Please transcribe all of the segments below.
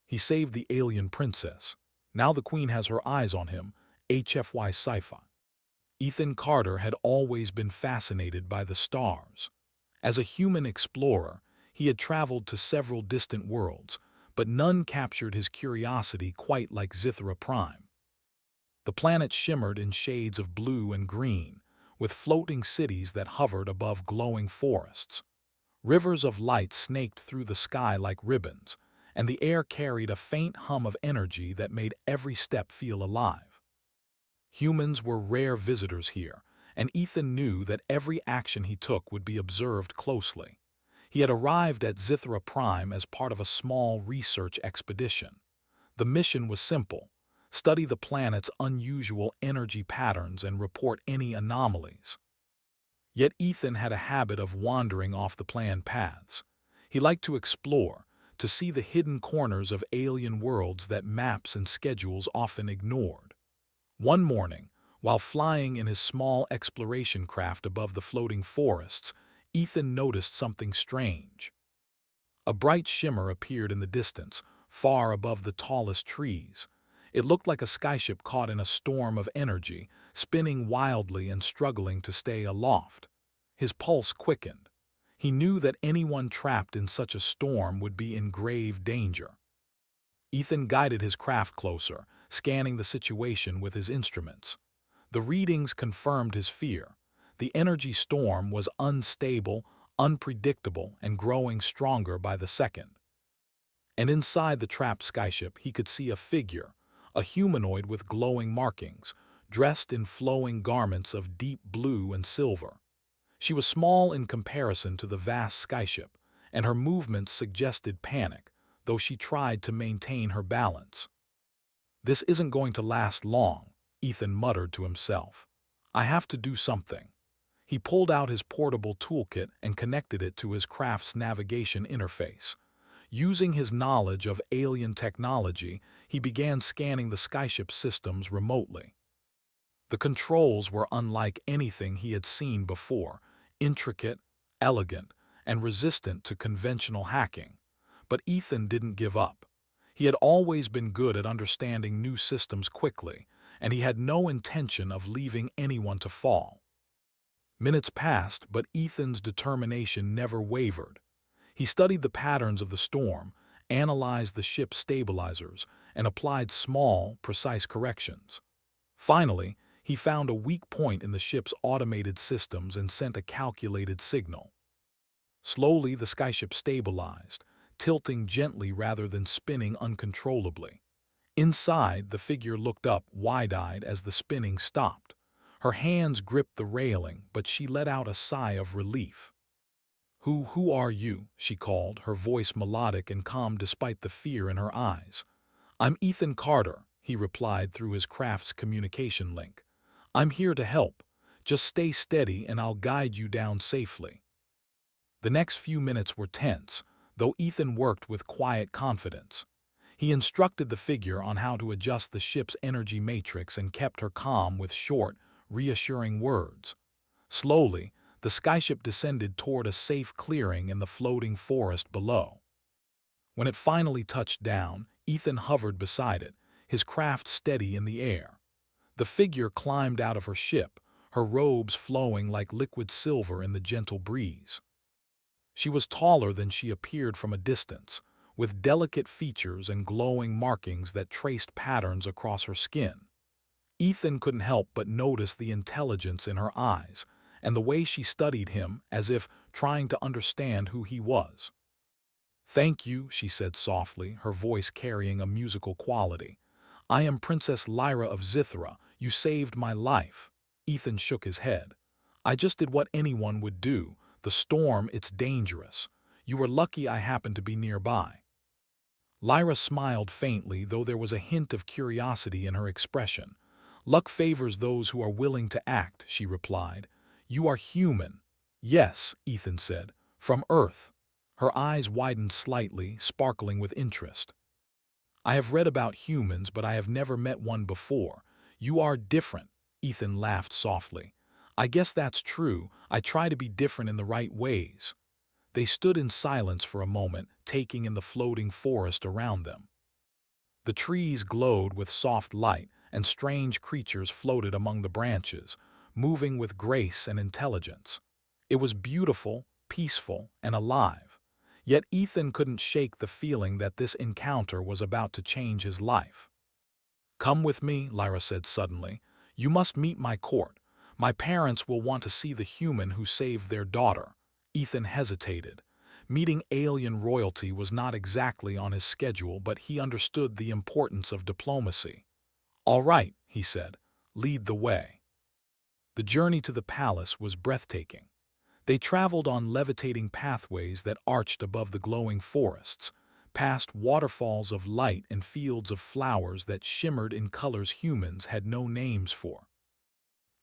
He saved the alien princess. Now the queen has her eyes on him. HFY Sci-Fi. Ethan Carter had always been fascinated by the stars. As a human explorer, he had traveled to several distant worlds, but none captured his curiosity quite like Zithra Prime. The planet shimmered in shades of blue and green, with floating cities that hovered above glowing forests. Rivers of light snaked through the sky like ribbons, and the air carried a faint hum of energy that made every step feel alive. Humans were rare visitors here, and Ethan knew that every action he took would be observed closely. He had arrived at Zithra Prime as part of a small research expedition. The mission was simple: study the planet's unusual energy patterns and report any anomalies. Yet Ethan had a habit of wandering off the planned paths. He liked to explore, to see the hidden corners of alien worlds that maps and schedules often ignored. One morning, while flying in his small exploration craft above the floating forests, Ethan noticed something strange. A bright shimmer appeared in the distance, far above the tallest trees. It looked like a skyship caught in a storm of energy, spinning wildly and struggling to stay aloft. His pulse quickened. He knew that anyone trapped in such a storm would be in grave danger. Ethan guided his craft closer, scanning the situation with his instruments. The readings confirmed his fear. The energy storm was unstable, unpredictable, and growing stronger by the second. And inside the trapped skyship, he could see a figure, a humanoid with glowing markings, dressed in flowing garments of deep blue and silver. She was small in comparison to the vast skyship, and her movements suggested panic, though she tried to maintain her balance. "This isn't going to last long," Ethan muttered to himself. "I have to do something." He pulled out his portable toolkit and connected it to his craft's navigation interface. Using his knowledge of alien technology, he began scanning the skyship's systems remotely. The controls were unlike anything he had seen before: intricate, elegant, and resistant to conventional hacking. But Ethan didn't give up. He had always been good at understanding new systems quickly, and he had no intention of leaving anyone to fall. Minutes passed, but Ethan's determination never wavered. He studied the patterns of the storm, analyzed the ship's stabilizers, and applied small, precise corrections. Finally, he found a weak point in the ship's automated systems and sent a calculated signal. Slowly, the skyship stabilized, tilting gently rather than spinning uncontrollably. Inside, the figure looked up, wide-eyed, as the spinning stopped. Her hands gripped the railing, but she let out a sigh of relief. Who are you?" she called, her voice melodic and calm despite the fear in her eyes. "I'm Ethan Carter," he replied through his craft's communication link. "I'm here to help. Just stay steady and I'll guide you down safely." The next few minutes were tense, though Ethan worked with quiet confidence. He instructed the figure on how to adjust the ship's energy matrix and kept her calm with short, reassuring words. Slowly, the skyship descended toward a safe clearing in the floating forest below. When it finally touched down, Ethan hovered beside it, his craft steady in the air. The figure climbed out of her ship, her robes flowing like liquid silver in the gentle breeze. She was taller than she appeared from a distance, with delicate features and glowing markings that traced patterns across her skin. Ethan couldn't help but notice the intelligence in her eyes, and the way she studied him as if trying to understand who he was. "Thank you," she said softly, her voice carrying a musical quality. "I am Princess Lyra of Zithra. You saved my life." Ethan shook his head. "I just did what anyone would do. The storm, it's dangerous. You were lucky I happened to be nearby." Lyra smiled faintly, though there was a hint of curiosity in her expression. "Luck favors those who are willing to act," she replied. "You are human." "Yes," Ethan said. "From Earth." Her eyes widened slightly, sparkling with interest. "I have read about humans, but I have never met one before. You are different." Ethan laughed softly. "I guess that's true. I try to be different in the right ways." They stood in silence for a moment, taking in the floating forest around them. The trees glowed with soft light, and strange creatures floated among the branches, moving with grace and intelligence. It was beautiful, peaceful, and alive. Yet Ethan couldn't shake the feeling that this encounter was about to change his life. "Come with me," Lyra said suddenly. "You must meet my court. My parents will want to see the human who saved their daughter." Ethan hesitated. Meeting alien royalty was not exactly on his schedule, but he understood the importance of diplomacy. "All right," he said, "lead the way." The journey to the palace was breathtaking. They traveled on levitating pathways that arched above the glowing forests, past waterfalls of light and fields of flowers that shimmered in colors humans had no names for.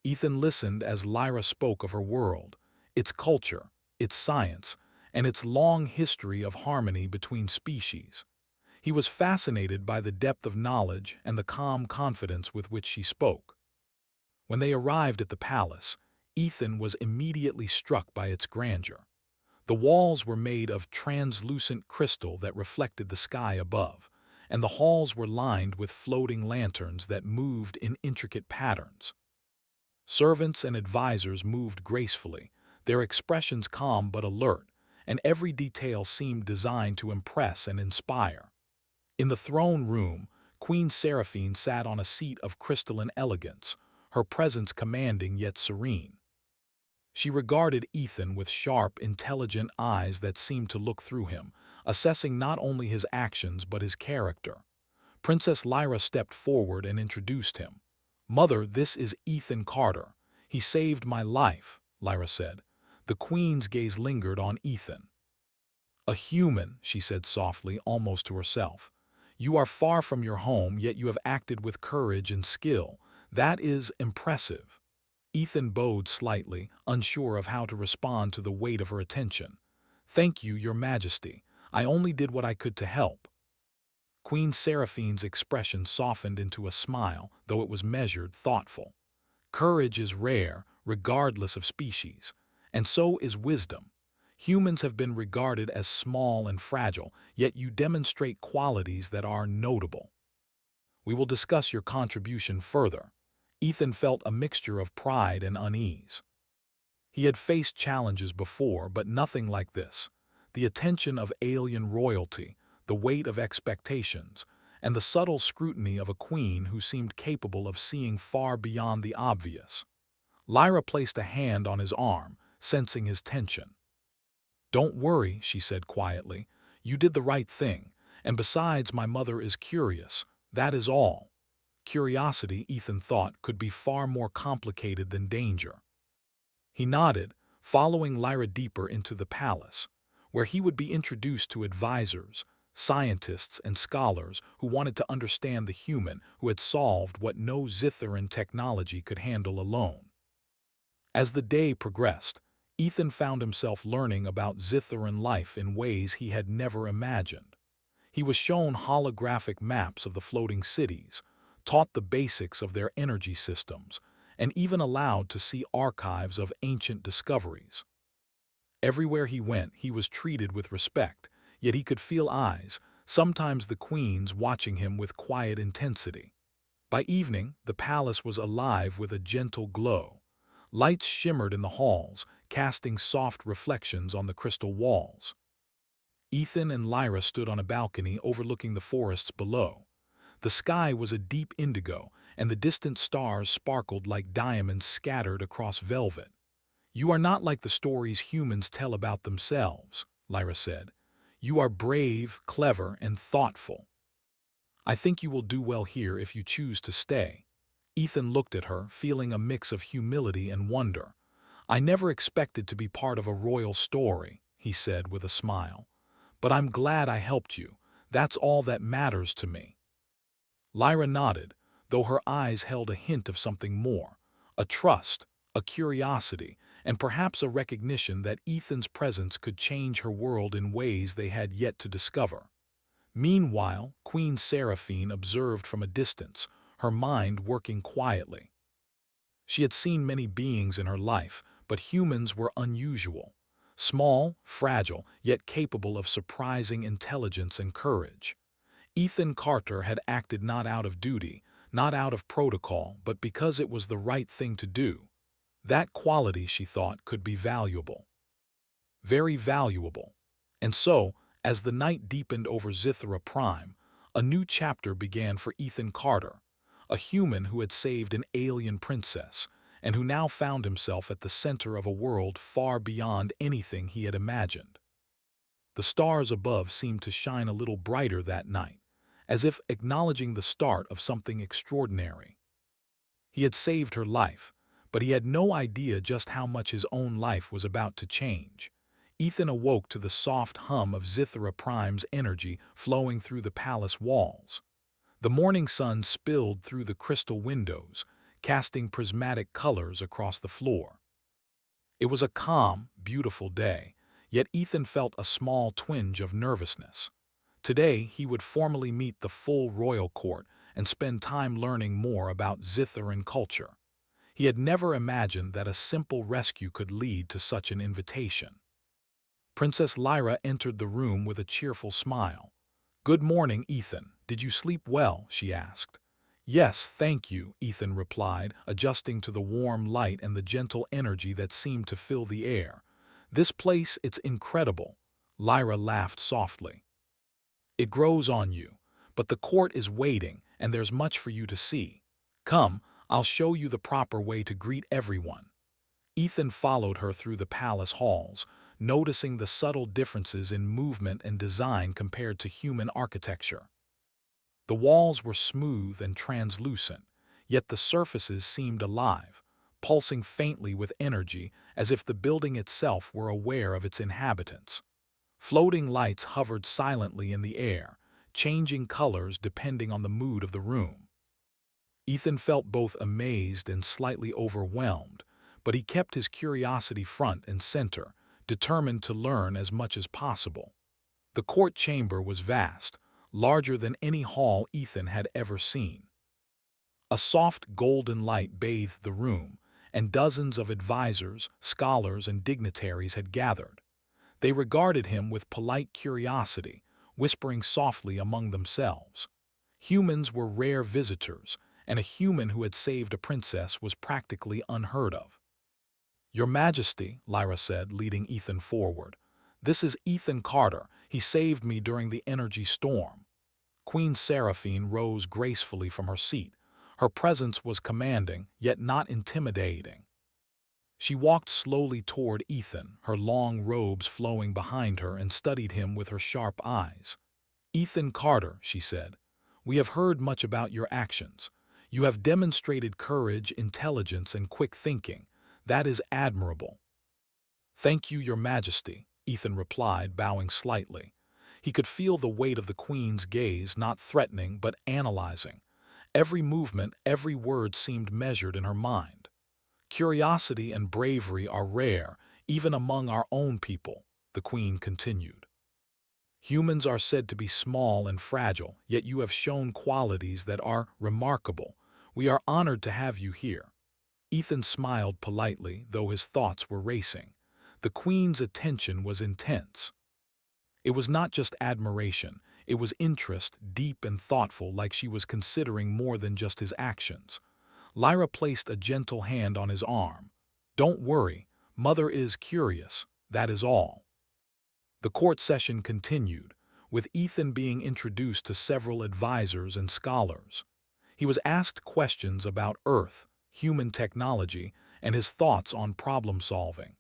Ethan listened as Lyra spoke of her world, its culture, its science, and its long history of harmony between species. He was fascinated by the depth of knowledge and the calm confidence with which she spoke. When they arrived at the palace, Ethan was immediately struck by its grandeur. The walls were made of translucent crystal that reflected the sky above, and the halls were lined with floating lanterns that moved in intricate patterns. Servants and advisors moved gracefully, their expressions calm but alert, and every detail seemed designed to impress and inspire. In the throne room, Queen Seraphine sat on a seat of crystalline elegance, her presence commanding yet serene. She regarded Ethan with sharp, intelligent eyes that seemed to look through him, assessing not only his actions but his character. Princess Lyra stepped forward and introduced him. "Mother, this is Ethan Carter. He saved my life," Lyra said. The queen's gaze lingered on Ethan. "A human," she said softly, almost to herself. "You are far from your home, yet you have acted with courage and skill. That is impressive." Ethan bowed slightly, unsure of how to respond to the weight of her attention. "Thank you, Your Majesty. I only did what I could to help." Queen Seraphine's expression softened into a smile, though it was measured, thoughtful. "Courage is rare, regardless of species, and so is wisdom. Humans have been regarded as small and fragile, yet you demonstrate qualities that are notable. We will discuss your contribution further." Ethan felt a mixture of pride and unease. He had faced challenges before, but nothing like this. The attention of alien royalty, the weight of expectations, and the subtle scrutiny of a queen who seemed capable of seeing far beyond the obvious. Lyra placed a hand on his arm, sensing his tension. "Don't worry," she said quietly. "You did the right thing, and besides, my mother is curious. That is all." Curiosity, Ethan thought, could be far more complicated than danger. He nodded, following Lyra deeper into the palace, where he would be introduced to advisors, scientists, and scholars who wanted to understand the human who had solved what no Zitharan technology could handle alone. As the day progressed, Ethan found himself learning about Zitharan life in ways he had never imagined. He was shown holographic maps of the floating cities, taught the basics of their energy systems, and even allowed to see archives of ancient discoveries. Everywhere he went, he was treated with respect, yet he could feel eyes, sometimes the queen's, watching him with quiet intensity. By evening, the palace was alive with a gentle glow. Lights shimmered in the halls, casting soft reflections on the crystal walls. Ethan and Lyra stood on a balcony overlooking the forests below. The sky was a deep indigo, and the distant stars sparkled like diamonds scattered across velvet. "You are not like the stories humans tell about themselves," Lyra said. "You are brave, clever, and thoughtful. I think you will do well here if you choose to stay." Ethan looked at her, feeling a mix of humility and wonder. "I never expected to be part of a royal story," he said with a smile. "But I'm glad I helped you. That's all that matters to me." Lyra nodded, though her eyes held a hint of something more, a trust, a curiosity, and perhaps a recognition that Ethan's presence could change her world in ways they had yet to discover. Meanwhile, Queen Seraphine observed from a distance, her mind working quietly. She had seen many beings in her life, but humans were unusual. Small, fragile, yet capable of surprising intelligence and courage. Ethan Carter had acted not out of duty, not out of protocol, but because it was the right thing to do. That quality, she thought, could be valuable. Very valuable. And so, as the night deepened over Zithra Prime, a new chapter began for Ethan Carter, a human who had saved an alien princess, and who now found himself at the center of a world far beyond anything he had imagined. The stars above seemed to shine a little brighter that night, as if acknowledging the start of something extraordinary. He had saved her life, but he had no idea just how much his own life was about to change. Ethan awoke to the soft hum of Zithra Prime's energy flowing through the palace walls. The morning sun spilled through the crystal windows, casting prismatic colors across the floor. It was a calm, beautiful day, yet Ethan felt a small twinge of nervousness. Today, he would formally meet the full royal court and spend time learning more about Zitharan culture. He had never imagined that a simple rescue could lead to such an invitation. Princess Lyra entered the room with a cheerful smile. "Good morning, Ethan. Did you sleep well?" she asked. "Yes, thank you," Ethan replied, adjusting to the warm light and the gentle energy that seemed to fill the air. "This place, it's incredible." Lyra laughed softly. "It grows on you, but the court is waiting, and there's much for you to see. Come, I'll show you the proper way to greet everyone." Ethan followed her through the palace halls, noticing the subtle differences in movement and design compared to human architecture. The walls were smooth and translucent, yet the surfaces seemed alive, pulsing faintly with energy as if the building itself were aware of its inhabitants. Floating lights hovered silently in the air, changing colors depending on the mood of the room. Ethan felt both amazed and slightly overwhelmed, but he kept his curiosity front and center, determined to learn as much as possible. The court chamber was vast, larger than any hall Ethan had ever seen. A soft golden light bathed the room, and dozens of advisors, scholars, and dignitaries had gathered. They regarded him with polite curiosity, whispering softly among themselves. Humans were rare visitors, and a human who had saved a princess was practically unheard of. "Your Majesty," Lyra said, leading Ethan forward. "This is Ethan Carter. He saved me during the energy storm." Queen Seraphine rose gracefully from her seat. Her presence was commanding, yet not intimidating. She walked slowly toward Ethan, her long robes flowing behind her, and studied him with her sharp eyes. "Ethan Carter," she said, "we have heard much about your actions. You have demonstrated courage, intelligence, and quick thinking. That is admirable." "Thank you, Your Majesty," Ethan replied, bowing slightly. He could feel the weight of the Queen's gaze, not threatening but analyzing. Every movement, every word seemed measured in her mind. "Curiosity and bravery are rare, even among our own people," the Queen continued. "Humans are said to be small and fragile, yet you have shown qualities that are remarkable. We are honored to have you here." Ethan smiled politely, though his thoughts were racing. The Queen's attention was intense. It was not just admiration, it was interest, deep and thoughtful, like she was considering more than just his actions. Lyra placed a gentle hand on his arm. "Don't worry, Mother is curious, that is all." The court session continued, with Ethan being introduced to several advisors and scholars. He was asked questions about Earth, human technology, and his thoughts on problem solving.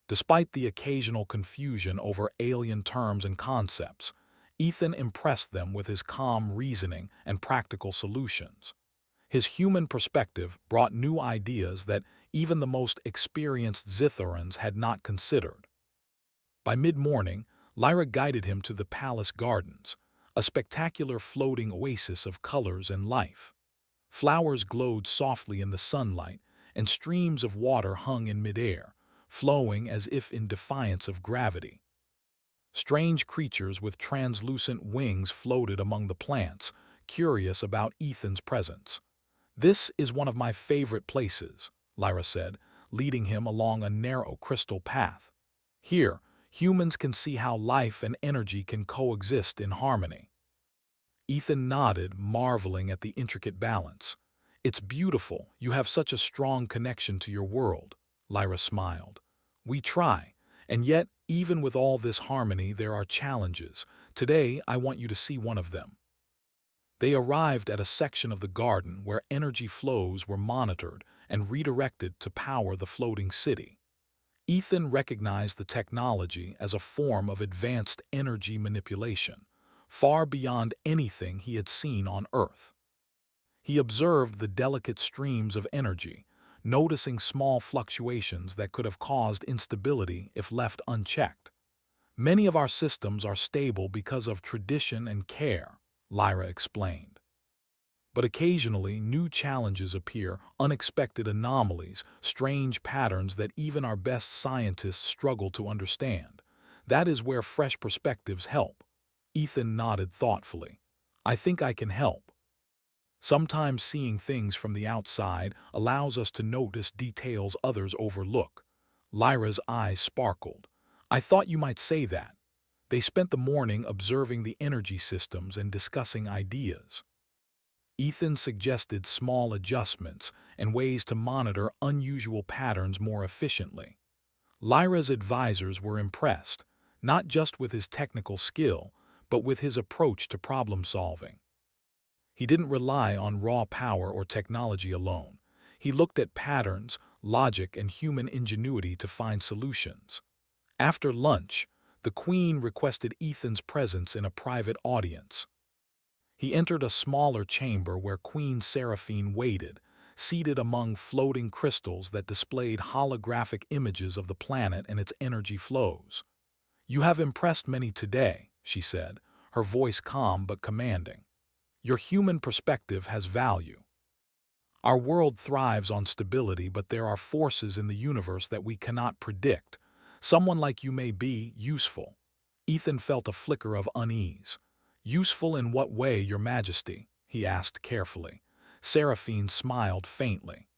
Despite the occasional confusion over alien terms and concepts, Ethan impressed them with his calm reasoning and practical solutions. His human perspective brought new ideas that even the most experienced Zitharans had not considered. By mid-morning, Lyra guided him to the palace gardens, a spectacular floating oasis of colors and life. Flowers glowed softly in the sunlight, and streams of water hung in midair, flowing as if in defiance of gravity. Strange creatures with translucent wings floated among the plants, curious about Ethan's presence. "This is one of my favorite places," Lyra said, leading him along a narrow crystal path. "Here, humans can see how life and energy can coexist in harmony." Ethan nodded, marveling at the intricate balance. "It's beautiful. You have such a strong connection to your world," Lyra smiled. "We try. And yet, even with all this harmony, there are challenges. Today, I want you to see one of them." They arrived at a section of the garden where energy flows were monitored and redirected to power the floating city. Ethan recognized the technology as a form of advanced energy manipulation, far beyond anything he had seen on Earth. He observed the delicate streams of energy, noticing small fluctuations that could have caused instability if left unchecked. "Many of our systems are stable because of tradition and care," Lyra explained. "But occasionally, new challenges appear, unexpected anomalies, strange patterns that even our best scientists struggle to understand. That is where fresh perspectives help." Ethan nodded thoughtfully. "I think I can help. Sometimes seeing things from the outside allows us to notice details others overlook." Lyra's eyes sparkled. "I thought you might say that." They spent the morning observing the energy systems and discussing ideas. Ethan suggested small adjustments and ways to monitor unusual patterns more efficiently. Lyra's advisors were impressed, not just with his technical skill, but with his approach to problem solving. He didn't rely on raw power or technology alone. He looked at patterns, logic, and human ingenuity to find solutions. After lunch, the Queen requested Ethan's presence in a private audience. He entered a smaller chamber where Queen Seraphine waited, seated among floating crystals that displayed holographic images of the planet and its energy flows. "You have impressed many today," she said, her voice calm but commanding. "Your human perspective has value. Our world thrives on stability, but there are forces in the universe that we cannot predict. Someone like you may be useful." Ethan felt a flicker of unease. "Useful in what way, Your Majesty?" he asked carefully. Seraphine smiled faintly.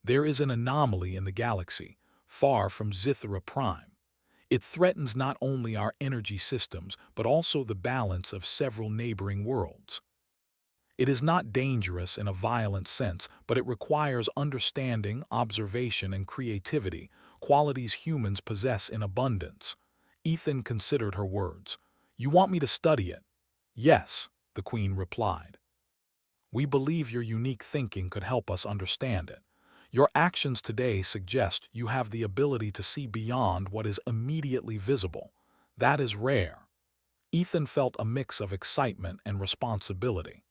"There is an anomaly in the galaxy, far from Zithra Prime. It threatens not only our energy systems, but also the balance of several neighboring worlds. It is not dangerous in a violent sense, but it requires understanding, observation, and creativity, qualities humans possess in abundance." Ethan considered her words. "You want me to study it?" "Yes," the Queen replied. "We believe your unique thinking could help us understand it. Your actions today suggest you have the ability to see beyond what is immediately visible. That is rare." Ethan felt a mix of excitement and responsibility.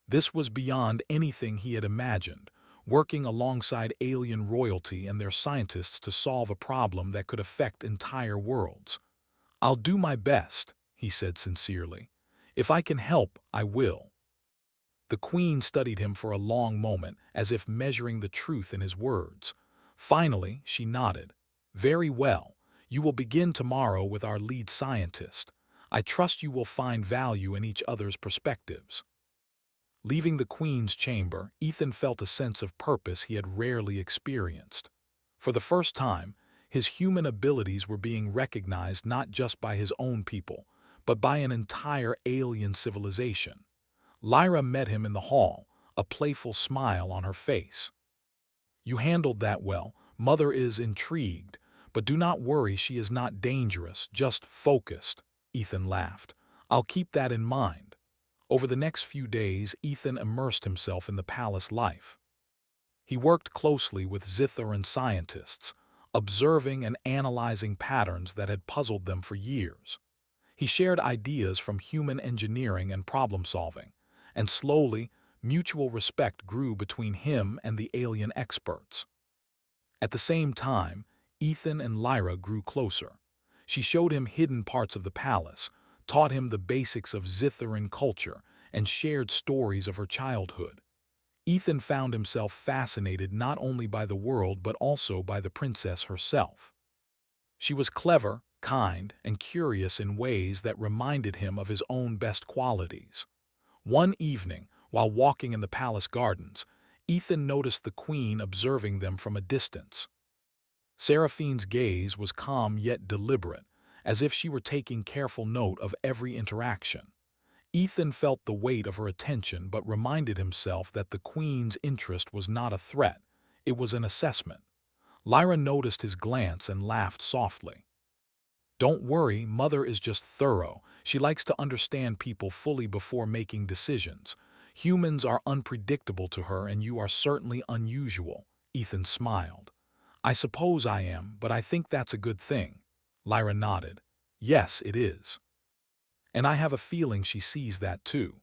This was beyond anything he had imagined, working alongside alien royalty and their scientists to solve a problem that could affect entire worlds. "I'll do my best," he said sincerely. "If I can help, I will." The Queen studied him for a long moment, as if measuring the truth in his words. Finally, she nodded. "Very well. You will begin tomorrow with our lead scientist. I trust you will find value in each other's perspectives." Leaving the Queen's chamber, Ethan felt a sense of purpose he had rarely experienced. For the first time, his human abilities were being recognized not just by his own people, but by an entire alien civilization. Lyra met him in the hall, a playful smile on her face. "You handled that well. Mother is intrigued, but do not worry, she is not dangerous, just focused." Ethan laughed. "I'll keep that in mind." Over the next few days, Ethan immersed himself in the palace life. He worked closely with Zitharan scientists, observing and analyzing patterns that had puzzled them for years. He shared ideas from human engineering and problem solving, and slowly, mutual respect grew between him and the alien experts. At the same time, Ethan and Lyra grew closer. She showed him hidden parts of the palace, taught him the basics of Zitharan culture, and shared stories of her childhood. Ethan found himself fascinated not only by the world but also by the princess herself. She was clever, kind, and curious in ways that reminded him of his own best qualities. One evening, while walking in the palace gardens, Ethan noticed the Queen observing them from a distance. Seraphine's gaze was calm yet deliberate, as if she were taking careful note of every interaction. Ethan felt the weight of her attention but reminded himself that the Queen's interest was not a threat, it was an assessment. Lyra noticed his glance and laughed softly. "Don't worry, Mother is just thorough. She likes to understand people fully before making decisions. Humans are unpredictable to her and you are certainly unusual." Ethan smiled. "I suppose I am, but I think that's a good thing." Lyra nodded. "Yes, it is. And I have a feeling she sees that too."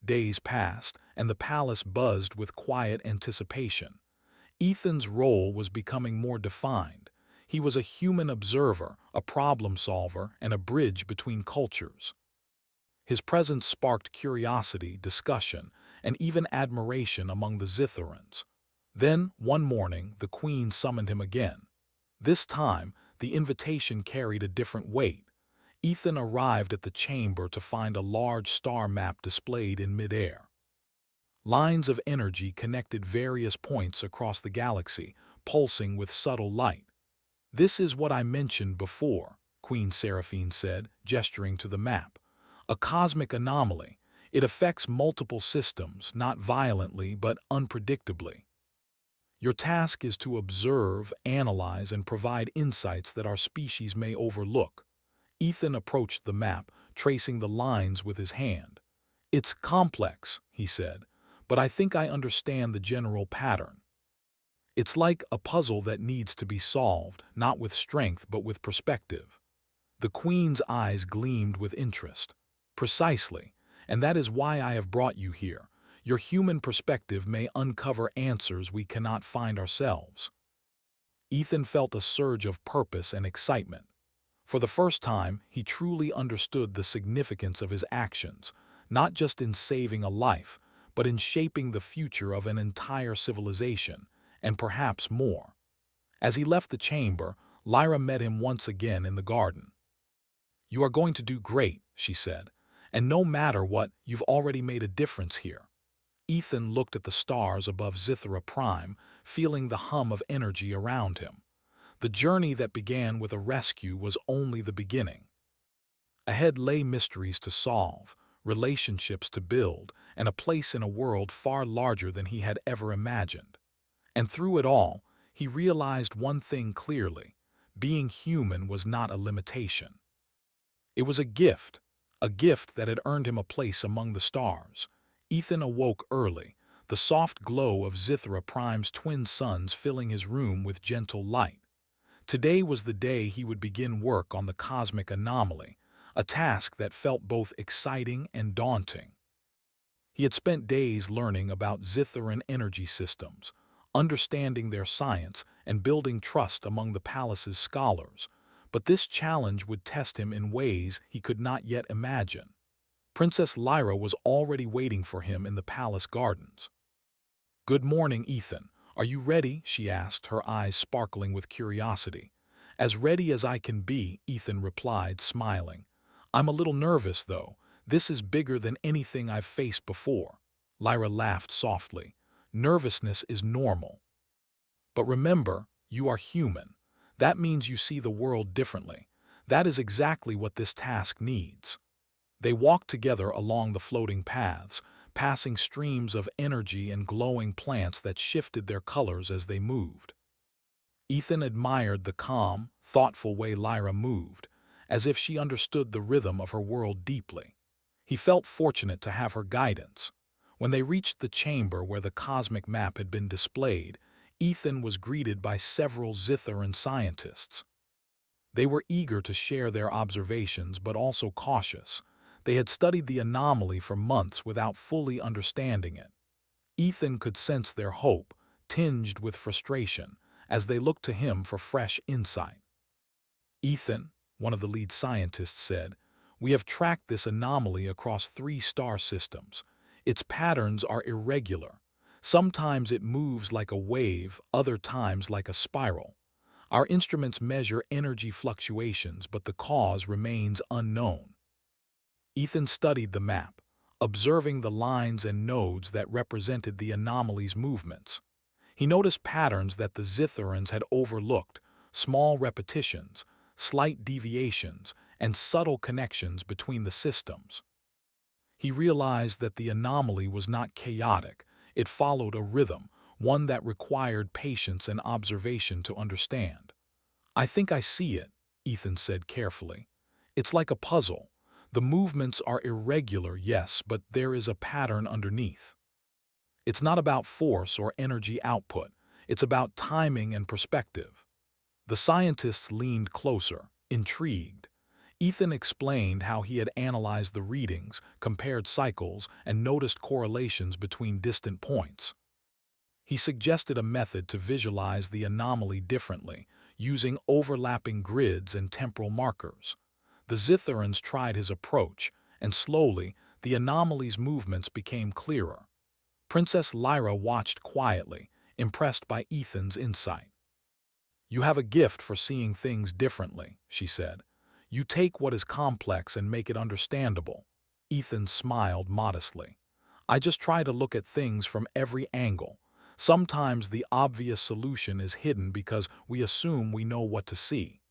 Days passed, and the palace buzzed with quiet anticipation. Ethan's role was becoming more defined. He was a human observer, a problem solver, and a bridge between cultures. His presence sparked curiosity, discussion, and even admiration among the Zitherans. Then, one morning, the Queen summoned him again. This time, the invitation carried a different weight. Ethan arrived at the chamber to find a large star map displayed in midair. Lines of energy connected various points across the galaxy, pulsing with subtle light. "This is what I mentioned before," Queen Seraphine said, gesturing to the map. "A cosmic anomaly. It affects multiple systems, not violently but unpredictably. Your task is to observe, analyze, and provide insights that our species may overlook." Ethan approached the map, tracing the lines with his hand. "It's complex," he said, "but I think I understand the general pattern. It's like a puzzle that needs to be solved, not with strength but with perspective." The Queen's eyes gleamed with interest. "Precisely, and that is why I have brought you here. Your human perspective may uncover answers we cannot find ourselves." Ethan felt a surge of purpose and excitement. For the first time, he truly understood the significance of his actions, not just in saving a life, but in shaping the future of an entire civilization, and perhaps more. As he left the chamber, Lyra met him once again in the garden. "You are going to do great," she said, "and no matter what, you've already made a difference here." Ethan looked at the stars above Zithra Prime, feeling the hum of energy around him. The journey that began with a rescue was only the beginning. Ahead lay mysteries to solve, relationships to build, and a place in a world far larger than he had ever imagined. And through it all, he realized one thing clearly: being human was not a limitation. It was a gift that had earned him a place among the stars. Ethan awoke early, the soft glow of Zithra Prime's twin suns filling his room with gentle light. Today was the day he would begin work on the cosmic anomaly, a task that felt both exciting and daunting. He had spent days learning about Zitharan energy systems, understanding their science, and building trust among the palace's scholars, but this challenge would test him in ways he could not yet imagine. Princess Lyra was already waiting for him in the palace gardens. "Good morning, Ethan. Are you ready?" she asked, her eyes sparkling with curiosity. "As ready as I can be," Ethan replied, smiling. "I'm a little nervous, though. This is bigger than anything I've faced before." Lyra laughed softly. "Nervousness is normal. But remember, you are human. That means you see the world differently. That is exactly what this task needs." They walked together along the floating paths, passing streams of energy and glowing plants that shifted their colors as they moved. Ethan admired the calm, thoughtful way Lyra moved, as if she understood the rhythm of her world deeply. He felt fortunate to have her guidance. When they reached the chamber where the cosmic map had been displayed, Ethan was greeted by several Zitharan scientists. They were eager to share their observations but also cautious. They had studied the anomaly for months without fully understanding it. Ethan could sense their hope, tinged with frustration, as they looked to him for fresh insight. "Ethan," one of the lead scientists said, "we have tracked this anomaly across 3 star systems. Its patterns are irregular. Sometimes it moves like a wave, other times like a spiral. Our instruments measure energy fluctuations, but the cause remains unknown." Ethan studied the map, observing the lines and nodes that represented the anomaly's movements. He noticed patterns that the Zitherans had overlooked: small repetitions, slight deviations, and subtle connections between the systems. He realized that the anomaly was not chaotic. It followed a rhythm, one that required patience and observation to understand. "I think I see it," Ethan said carefully. "It's like a puzzle. The movements are irregular, yes, but there is a pattern underneath. It's not about force or energy output. It's about timing and perspective." The scientists leaned closer, intrigued. Ethan explained how he had analyzed the readings, compared cycles, and noticed correlations between distant points. He suggested a method to visualize the anomaly differently, using overlapping grids and temporal markers. The Zitherans tried his approach, and slowly, the anomaly's movements became clearer. Princess Lyra watched quietly, impressed by Ethan's insight. "You have a gift for seeing things differently," she said. "You take what is complex and make it understandable." Ethan smiled modestly. "I just try to look at things from every angle. Sometimes the obvious solution is hidden because we assume we know what to see."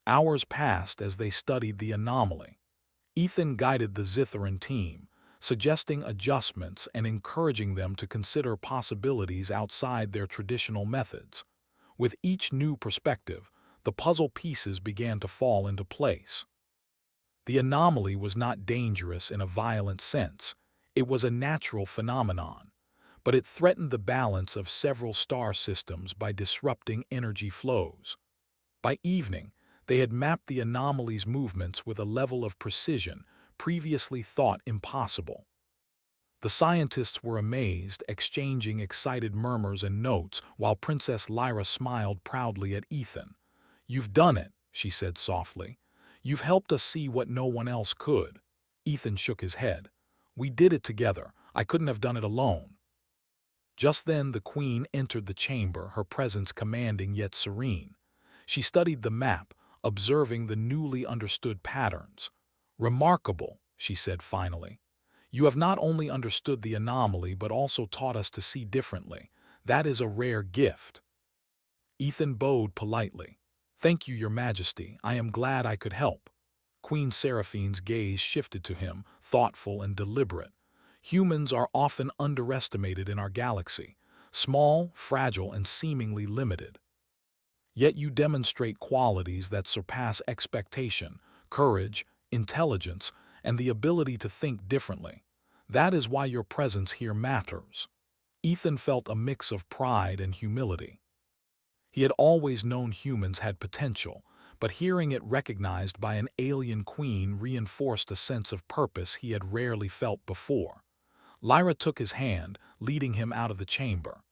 Hours passed as they studied the anomaly. Ethan guided the Zitharan team, suggesting adjustments and encouraging them to consider possibilities outside their traditional methods. With each new perspective, the puzzle pieces began to fall into place. The anomaly was not dangerous in a violent sense. It was a natural phenomenon, but it threatened the balance of several star systems by disrupting energy flows. By evening, they had mapped the anomaly's movements with a level of precision previously thought impossible. The scientists were amazed, exchanging excited murmurs and notes, while Princess Lyra smiled proudly at Ethan. "You've done it," she said softly. "You've helped us see what no one else could." Ethan shook his head. "We did it together. I couldn't have done it alone." Just then the Queen entered the chamber, her presence commanding yet serene. She studied the map, observing the newly understood patterns. "Remarkable," she said finally. "You have not only understood the anomaly but also taught us to see differently. That is a rare gift." Ethan bowed politely. "Thank you, Your Majesty. I am glad I could help." Queen Seraphine's gaze shifted to him, thoughtful and deliberate. "Humans are often underestimated in our galaxy, small, fragile, and seemingly limited. Yet you demonstrate qualities that surpass expectation: courage, intelligence, and the ability to think differently. That is why your presence here matters." Ethan felt a mix of pride and humility. He had always known humans had potential, but hearing it recognized by an alien queen reinforced a sense of purpose he had rarely felt before. Lyra took his hand, leading him out of the chamber.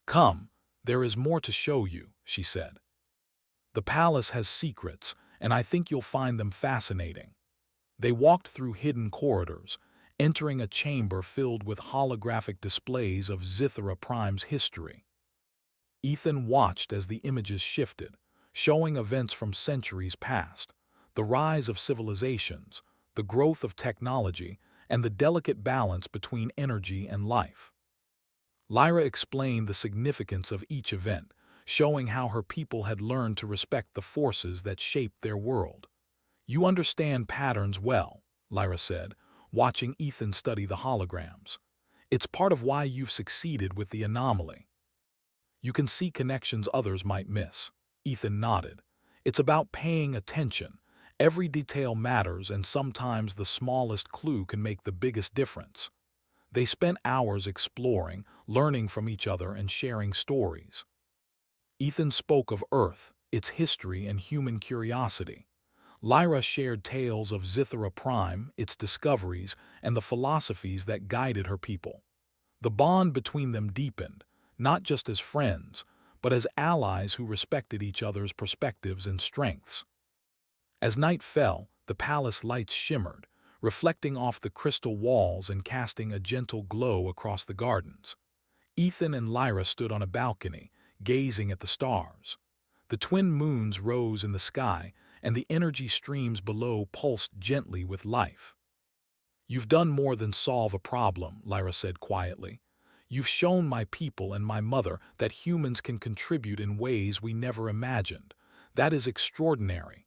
"Come, there is more to show you," she said. "The palace has secrets, and I think you'll find them fascinating." They walked through hidden corridors, entering a chamber filled with holographic displays of Zithara Prime's history. Ethan watched as the images shifted, showing events from centuries past: the rise of civilizations, the growth of technology, and the delicate balance between energy and life. Lyra explained the significance of each event, showing how her people had learned to respect the forces that shaped their world. "You understand patterns well," Lyra said, watching Ethan study the holograms. "It's part of why you've succeeded with the anomaly. You can see connections others might miss." Ethan nodded. "It's about paying attention. Every detail matters, and sometimes the smallest clue can make the biggest difference." They spent hours exploring, learning from each other, and sharing stories. Ethan spoke of Earth, its history, and human curiosity. Lyra shared tales of Zithara Prime, its discoveries, and the philosophies that guided her people. The bond between them deepened, not just as friends, but as allies who respected each other's perspectives and strengths. As night fell, the palace lights shimmered, reflecting off the crystal walls and casting a gentle glow across the gardens. Ethan and Lyra stood on a balcony, gazing at the stars. The twin moons rose in the sky, and the energy streams below pulsed gently with life. "You've done more than solve a problem," Lyra said quietly. "You've shown my people and my mother that humans can contribute in ways we never imagined. That is extraordinary."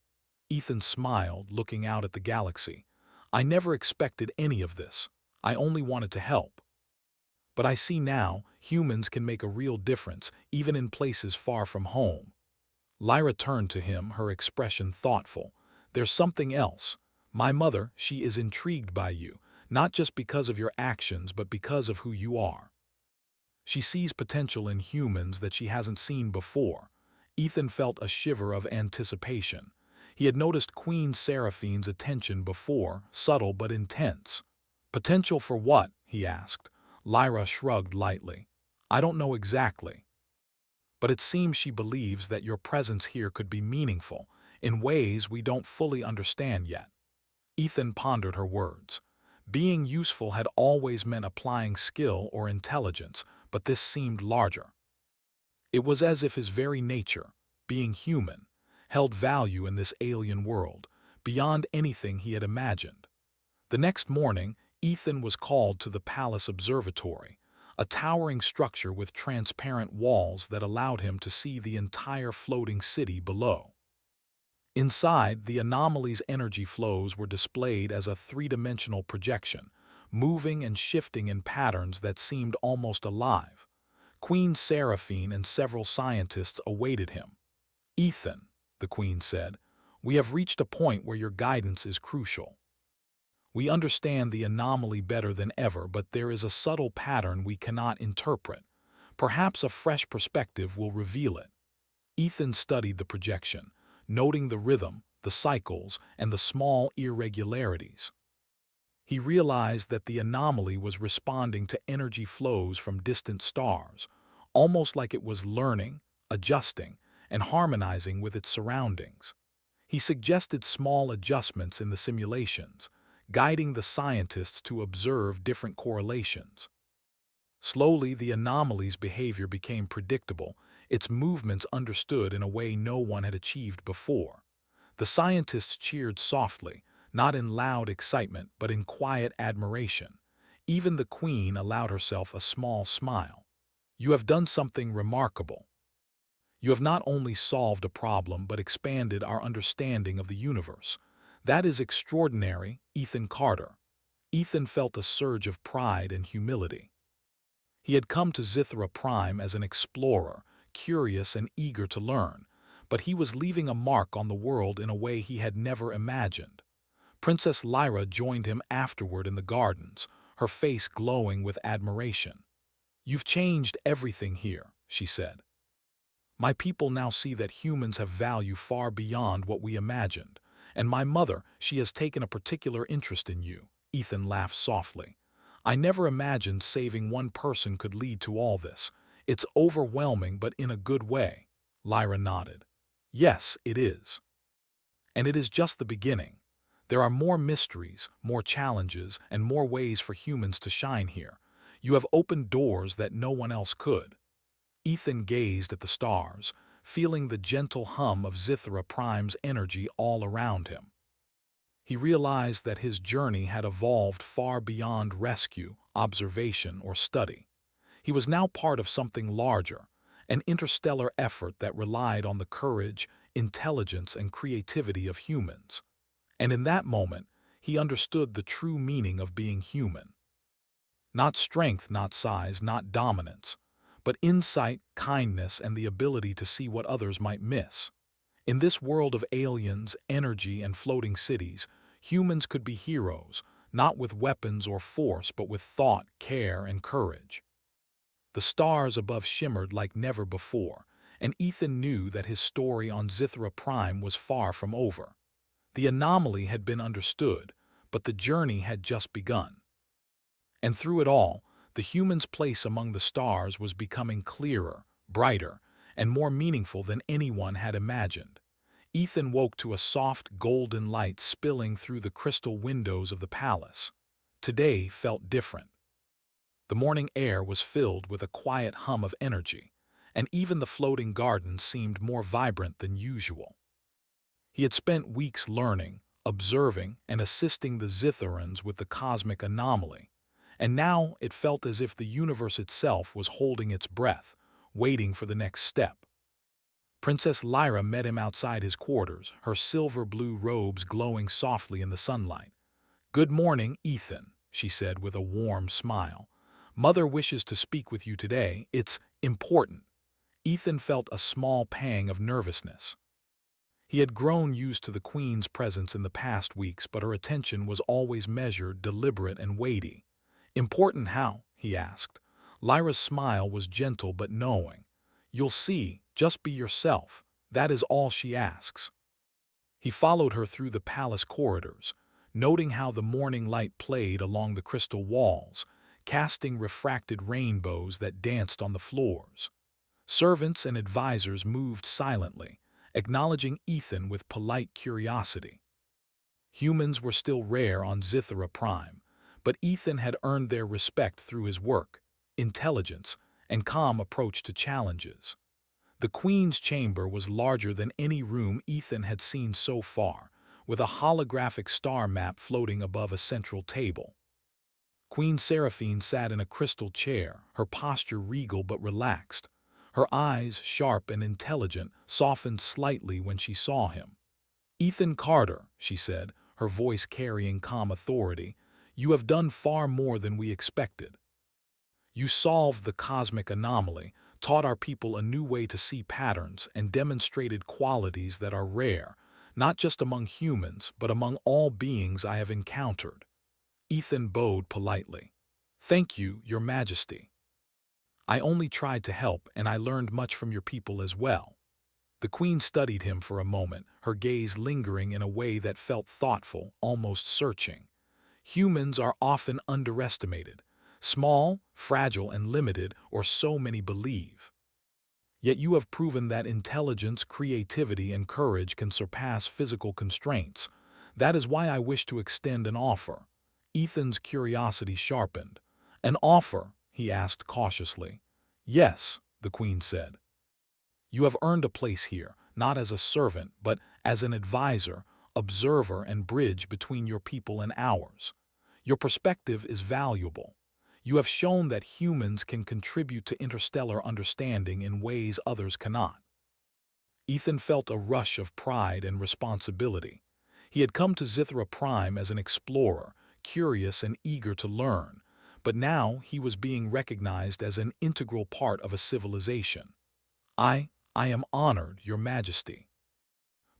Ethan smiled, looking out at the galaxy. I never expected any of this. I only wanted to help. But I see now, humans can make a real difference, even in places far from home. Lyra turned to him, her expression thoughtful. There's something else. My mother, she is intrigued by you, not just because of your actions, but because of who you are. She sees potential in humans that she hasn't seen before. Ethan felt a shiver of anticipation. He had noticed Queen Seraphine's attention before, subtle but intense. Potential for what? He asked. Lyra shrugged lightly. I don't know exactly. But it seems she believes that your presence here could be meaningful, in ways we don't fully understand yet. Ethan pondered her words. Being useful had always meant applying skill or intelligence, but this seemed larger. It was as if his very nature, being human, held value in this alien world, beyond anything he had imagined. The next morning, Ethan was called to the Palace Observatory, a towering structure with transparent walls that allowed him to see the entire floating city below. Inside, the anomaly's energy flows were displayed as a three-dimensional projection, moving and shifting in patterns that seemed almost alive. Queen Seraphine and several scientists awaited him. Ethan, the Queen said, we have reached a point where your guidance is crucial. We understand the anomaly better than ever, but there is a subtle pattern we cannot interpret. Perhaps a fresh perspective will reveal it. Ethan studied the projection, noting the rhythm, the cycles, and the small irregularities. He realized that the anomaly was responding to energy flows from distant stars, almost like it was learning, adjusting, and harmonizing with its surroundings. He suggested small adjustments in the simulations, guiding the scientists to observe different correlations. Slowly, the anomaly's behavior became predictable, its movements understood in a way no one had achieved before. The scientists cheered softly, not in loud excitement but in quiet admiration. Even the Queen allowed herself a small smile. You have done something remarkable. You have not only solved a problem but expanded our understanding of the universe. That is extraordinary, Ethan Carter. Ethan felt a surge of pride and humility. He had come to Zithra Prime as an explorer, curious and eager to learn, but he was leaving a mark on the world in a way he had never imagined. Princess Lyra joined him afterward in the gardens, her face glowing with admiration. You've changed everything here, she said. My people now see that humans have value far beyond what we imagined, and my mother, she has taken a particular interest in you. Ethan laughed softly. I never imagined saving one person could lead to all this. It's overwhelming, but in a good way. Lyra nodded. Yes, it is. And it is just the beginning. There are more mysteries, more challenges, and more ways for humans to shine here. You have opened doors that no one else could. Ethan gazed at the stars, feeling the gentle hum of Zithra Prime's energy all around him. He realized that his journey had evolved far beyond rescue, observation, or study. He was now part of something larger, an interstellar effort that relied on the courage, intelligence, and creativity of humans. And in that moment, he understood the true meaning of being human. Not strength, not size, not dominance, but insight, kindness, and the ability to see what others might miss. In this world of aliens, energy, and floating cities, humans could be heroes, not with weapons or force, but with thought, care, and courage. The stars above shimmered like never before, and Ethan knew that his story on Zithra Prime was far from over. The anomaly had been understood, but the journey had just begun. And through it all, the human's place among the stars was becoming clearer, brighter, and more meaningful than anyone had imagined. Ethan woke to a soft golden light spilling through the crystal windows of the palace. Today felt different. The morning air was filled with a quiet hum of energy, and even the floating garden seemed more vibrant than usual. He had spent weeks learning, observing, and assisting the Zitharans with the cosmic anomaly, and now it felt as if the universe itself was holding its breath, waiting for the next step. Princess Lyra met him outside his quarters, her silver-blue robes glowing softly in the sunlight. "Good morning, Ethan," she said with a warm smile. "Mother wishes to speak with you today. It's important." Ethan felt a small pang of nervousness. He had grown used to the Queen's presence in the past weeks, but her attention was always measured, deliberate, and weighty. "Important how?" he asked. Lyra's smile was gentle but knowing. "You'll see, just be yourself. That is all she asks." He followed her through the palace corridors, noting how the morning light played along the crystal walls, casting refracted rainbows that danced on the floors. Servants and advisors moved silently, acknowledging Ethan with polite curiosity. Humans were still rare on Zithra Prime, but Ethan had earned their respect through his work, intelligence, and calm approach to challenges. The Queen's chamber was larger than any room Ethan had seen so far, with a holographic star map floating above a central table. Queen Seraphine sat in a crystal chair, her posture regal but relaxed. Her eyes, sharp and intelligent, softened slightly when she saw him. "Ethan Carter," she said, her voice carrying calm authority, "you have done far more than we expected. You solved the cosmic anomaly, taught our people a new way to see patterns, and demonstrated qualities that are rare, not just among humans, but among all beings I have encountered." Ethan bowed politely. "Thank you, Your Majesty. I only tried to help, and I learned much from your people as well." The Queen studied him for a moment, her gaze lingering in a way that felt thoughtful, almost searching. "Humans are often underestimated. Small, fragile, and limited, or so many believe. Yet you have proven that intelligence, creativity, and courage can surpass physical constraints. That is why I wish to extend an offer." Ethan's curiosity sharpened. "An offer?" he asked cautiously. "Yes," the Queen said. "You have earned a place here, not as a servant, but as an advisor, observer, and bridge between your people and ours. Your perspective is valuable. You have shown that humans can contribute to interstellar understanding in ways others cannot." Ethan felt a rush of pride and responsibility. He had come to Zithra Prime as an explorer, curious and eager to learn, but now he was being recognized as an integral part of a civilization. I am honored, Your Majesty.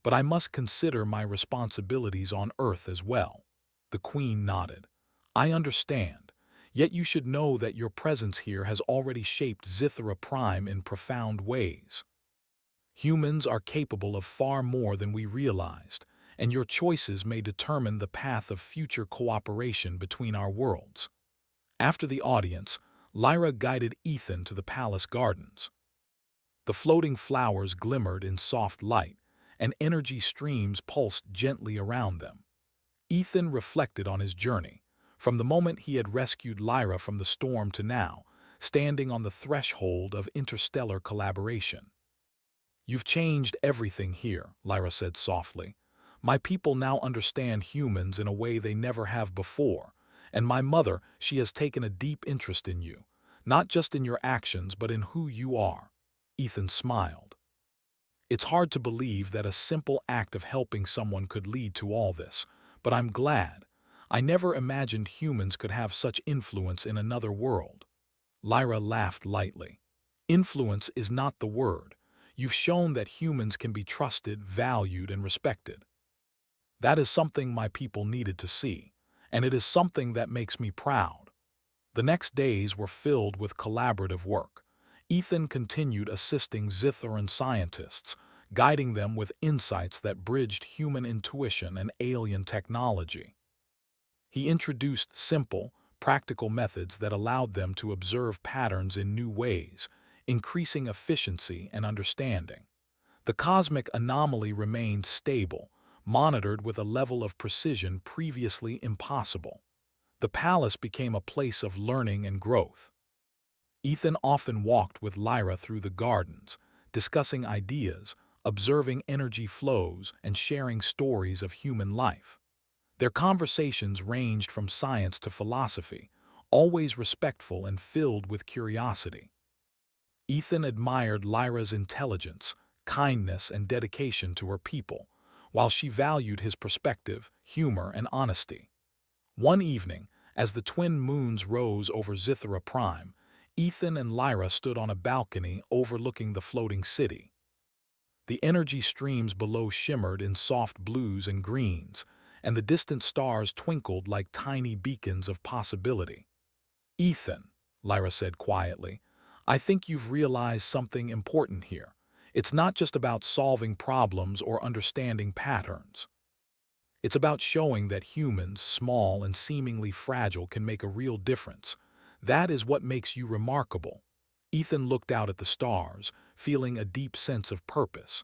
But I must consider my responsibilities on Earth as well." The Queen nodded. "I understand. Yet you should know that your presence here has already shaped Zithra Prime in profound ways. Humans are capable of far more than we realized, and your choices may determine the path of future cooperation between our worlds." After the audience, Lyra guided Ethan to the palace gardens. The floating flowers glimmered in soft light, and energy streams pulsed gently around them. Ethan reflected on his journey, from the moment he had rescued Lyra from the storm to now, standing on the threshold of interstellar collaboration. "You've changed everything here," Lyra said softly. "My people now understand humans in a way they never have before, and my mother, she has taken a deep interest in you, not just in your actions but in who you are." Ethan smiled. "It's hard to believe that a simple act of helping someone could lead to all this, but I'm glad. I never imagined humans could have such influence in another world." Lyra laughed lightly. "Influence is not the word. You've shown that humans can be trusted, valued, and respected. That is something my people needed to see, and it is something that makes me proud." The next days were filled with collaborative work. Ethan continued assisting Zitharan scientists, guiding them with insights that bridged human intuition and alien technology. He introduced simple, practical methods that allowed them to observe patterns in new ways, increasing efficiency and understanding. The cosmic anomaly remained stable, monitored with a level of precision previously impossible. The palace became a place of learning and growth. Ethan often walked with Lyra through the gardens, discussing ideas, observing energy flows, and sharing stories of human life. Their conversations ranged from science to philosophy, always respectful and filled with curiosity. Ethan admired Lyra's intelligence, kindness, and dedication to her people, while she valued his perspective, humor, and honesty. One evening, as the twin moons rose over Zithra Prime, Ethan and Lyra stood on a balcony overlooking the floating city. The energy streams below shimmered in soft blues and greens, and the distant stars twinkled like tiny beacons of possibility. "Ethan," Lyra said quietly, "I think you've realized something important here. It's not just about solving problems or understanding patterns. It's about showing that humans, small and seemingly fragile, can make a real difference. That is what makes you remarkable." Ethan looked out at the stars, feeling a deep sense of purpose.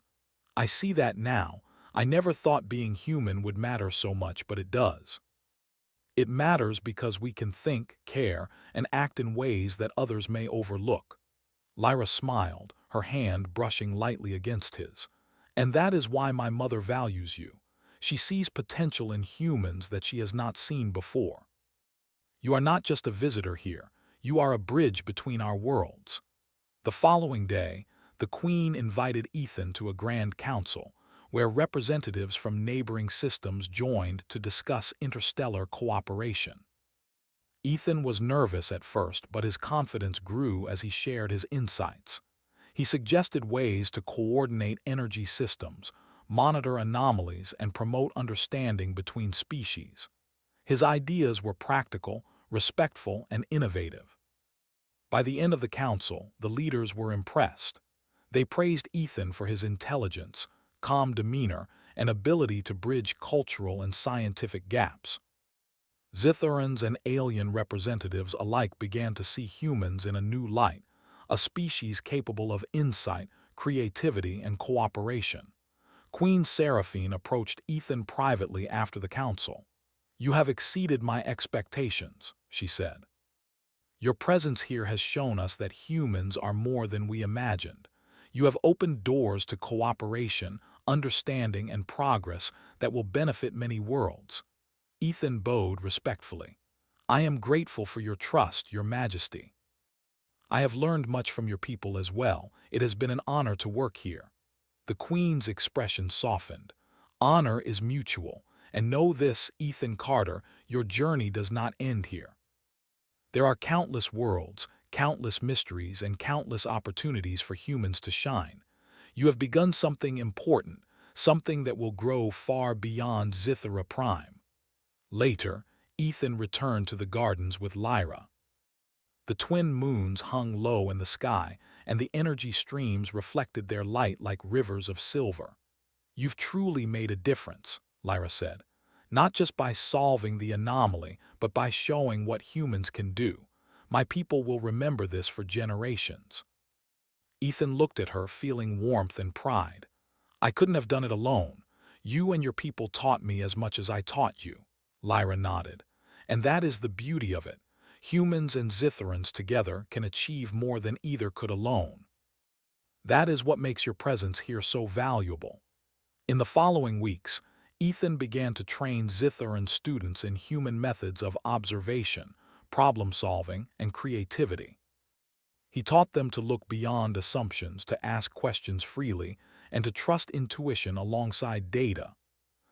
"I see that now. I never thought being human would matter so much, but it does. It matters because we can think, care, and act in ways that others may overlook." Lyra smiled, her hand brushing lightly against his. "And that is why my mother values you. She sees potential in humans that she has not seen before. You are not just a visitor here. You are a bridge between our worlds." The following day, the Queen invited Ethan to a grand council, where representatives from neighboring systems joined to discuss interstellar cooperation. Ethan was nervous at first, but his confidence grew as he shared his insights. He suggested ways to coordinate energy systems, monitor anomalies, and promote understanding between species. His ideas were practical, respectful, and innovative. By the end of the council, the leaders were impressed. They praised Ethan for his intelligence, calm demeanor, and ability to bridge cultural and scientific gaps. Zitharans and alien representatives alike began to see humans in a new light, a species capable of insight, creativity, and cooperation. Queen Seraphine approached Ethan privately after the council. "You have exceeded my expectations," she said. "Your presence here has shown us that humans are more than we imagined. You have opened doors to cooperation, understanding, and progress that will benefit many worlds." Ethan bowed respectfully. "I am grateful for your trust, Your Majesty. I have learned much from your people as well. It has been an honor to work here." The Queen's expression softened. "Honor is mutual, and know this, Ethan Carter, your journey does not end here. There are countless worlds, countless mysteries, and countless opportunities for humans to shine. You have begun something important, something that will grow far beyond Zithara Prime." Later, Ethan returned to the gardens with Lyra. The twin moons hung low in the sky, and the energy streams reflected their light like rivers of silver. "You've truly made a difference," Lyra said. "Not just by solving the anomaly, but by showing what humans can do. My people will remember this for generations." Ethan looked at her, feeling warmth and pride. "I couldn't have done it alone. You and your people taught me as much as I taught you." Lyra nodded. "And that is the beauty of it. Humans and Zitharans together can achieve more than either could alone. That is what makes your presence here so valuable." In the following weeks, Ethan began to train Zitharan students in human methods of observation, problem-solving, and creativity. He taught them to look beyond assumptions, to ask questions freely, and to trust intuition alongside data.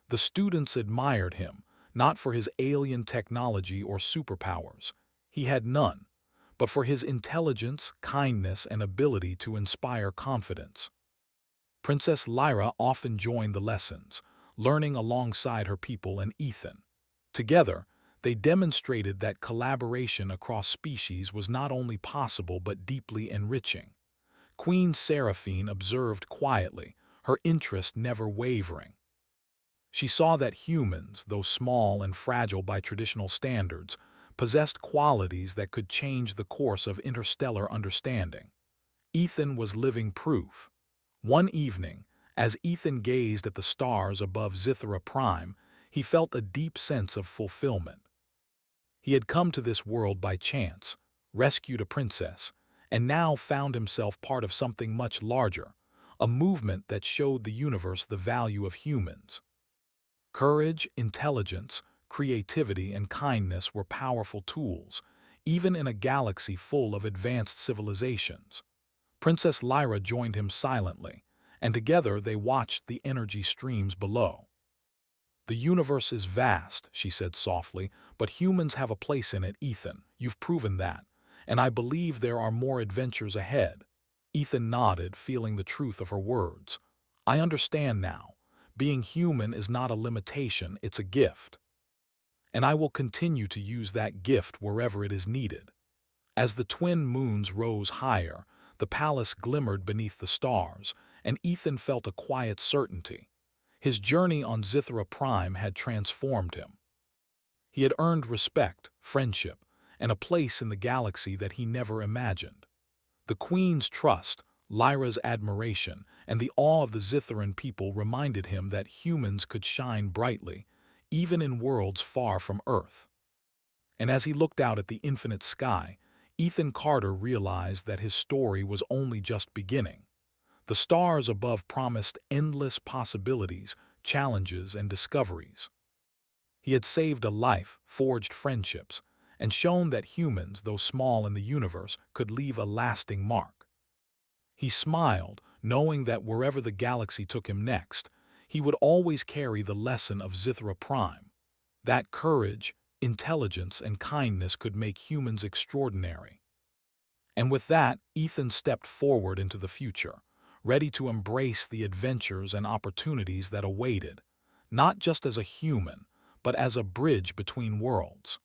The students admired him, not for his alien technology or superpowers. He had none, but for his intelligence, kindness, and ability to inspire confidence. Princess Lyra often joined the lessons, learning alongside her people and Ethan. Together, they demonstrated that collaboration across species was not only possible but deeply enriching. Queen Seraphine observed quietly, her interest never wavering. She saw that humans, though small and fragile by traditional standards, possessed qualities that could change the course of interstellar understanding. Ethan was living proof. One evening, as Ethan gazed at the stars above Zithara Prime, he felt a deep sense of fulfillment. He had come to this world by chance, rescued a princess, and now found himself part of something much larger, a movement that showed the universe the value of humans. Courage, intelligence, creativity, and kindness were powerful tools, even in a galaxy full of advanced civilizations. Princess Lyra joined him silently, and together they watched the energy streams below. "The universe is vast," she said softly, "but humans have a place in it, Ethan. You've proven that. And I believe there are more adventures ahead." Ethan nodded, feeling the truth of her words. "I understand now. Being human is not a limitation, it's a gift. And I will continue to use that gift wherever it is needed." As the twin moons rose higher, the palace glimmered beneath the stars, and Ethan felt a quiet certainty. His journey on Zithra Prime had transformed him. He had earned respect, friendship, and a place in the galaxy that he never imagined. The Queen's trust, Lyra's admiration, and the awe of the Zithran people reminded him that humans could shine brightly, even in worlds far from Earth. And as he looked out at the infinite sky, Ethan Carter realized that his story was only just beginning. The stars above promised endless possibilities, challenges, and discoveries. He had saved a life, forged friendships, and shown that humans, though small in the universe, could leave a lasting mark. He smiled, knowing that wherever the galaxy took him next, he would always carry the lesson of Zithra Prime, that courage, intelligence, and kindness could make humans extraordinary. And with that, Ethan stepped forward into the future, ready to embrace the adventures and opportunities that awaited, not just as a human, but as a bridge between worlds.